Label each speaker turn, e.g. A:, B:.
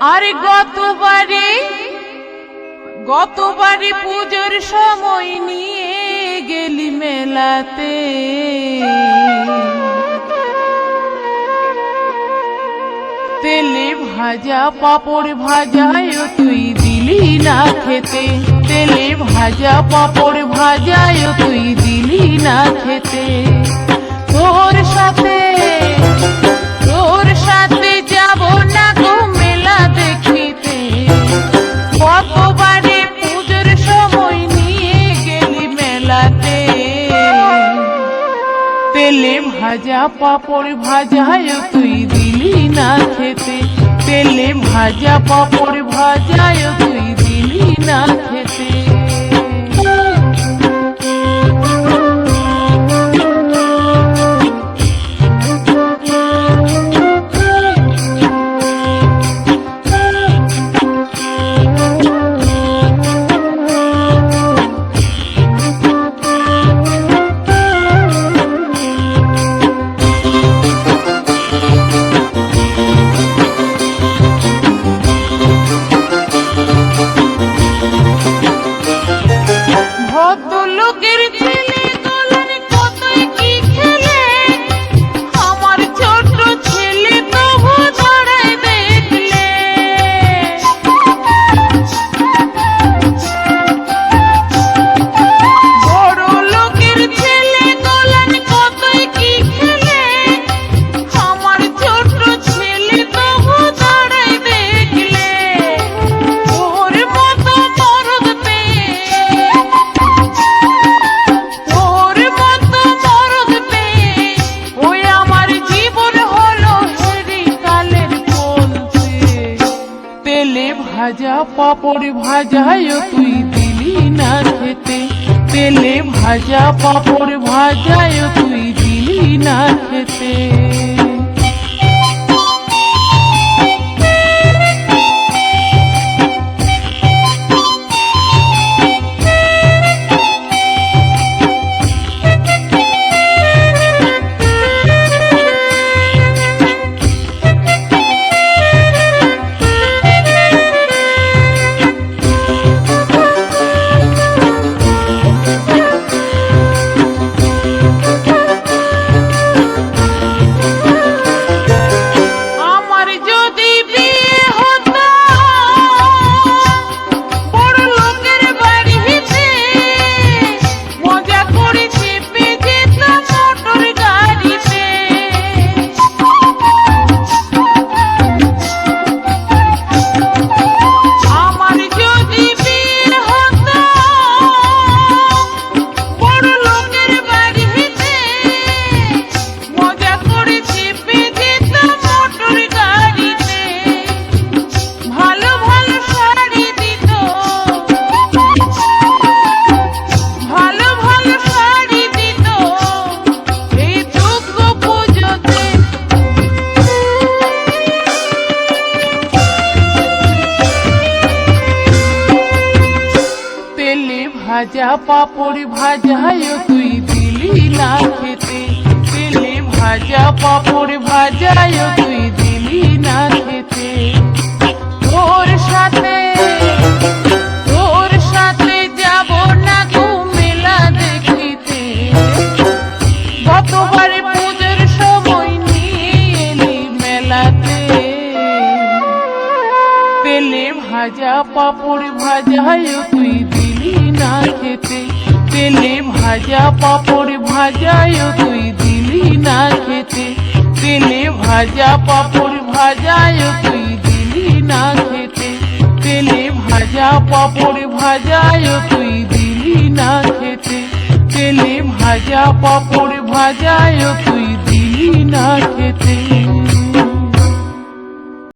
A: আরে গতবারে পুজোর সময় নিয়ে গেলি মেলাতে, তেলে ভাজা পাপড় ভাজায় তুই দিলি না খেতে, তেলে ভাজা পাপড় ভাজায় তুই দিলি না খেতে। তোর সাথে যাব না গো মেলা দেখিতে, কতবারে পুজোর সময় নিয়ে গেলি মেলাতে, তেলে ভাজা পাপড় ভাজায় তুই দিলি না খেতে, তেলে ভাজা পাপড় ভাজায় তুই দিলি না খেতে। ভদ্রলোকের ছেলে দোলন কতই কি খেলে, আমার ছোট ছেলে তবু দাঁড়ায় দেখলে। বড় লোকের ছেলে দোলন কতই কি খেলে, আমার ছোট ছেলে তবু দাঁড়ায় দেখলে। ওর মতো মরদ পেয়ে ভাজা পাপড় ভাজায় তুই দিলি না খেতে, তেলে ভাজা পাপড় ভাজায় তুই দিলি না খেতে। ভাজা পাপড় ভাজায় তুই দিলি না খেতে, তেলে ভাজা পাপড় ভাজায় তুই দিলি না খেতে। তোর সাথে যাব না গো মেলা দেখিতে, গতবারে পুজোর সময় নিয়ে এলি মেলাতে, তেলে ভাজা পাপড় ভাজায় তুই দিলি না খেতে, তেলে ভাজা পাপড় ভাজায় তুই দিলি না খেতে, তেলে ভাজা পাপড় ভাজায় তুই দিলি না খেতে, তেলে ভাজা পাপড় ভাজায় তুই দিলি না খেতে, তেলে ভাজা পাপড় ভাজায় তুই দিলি না খেতে।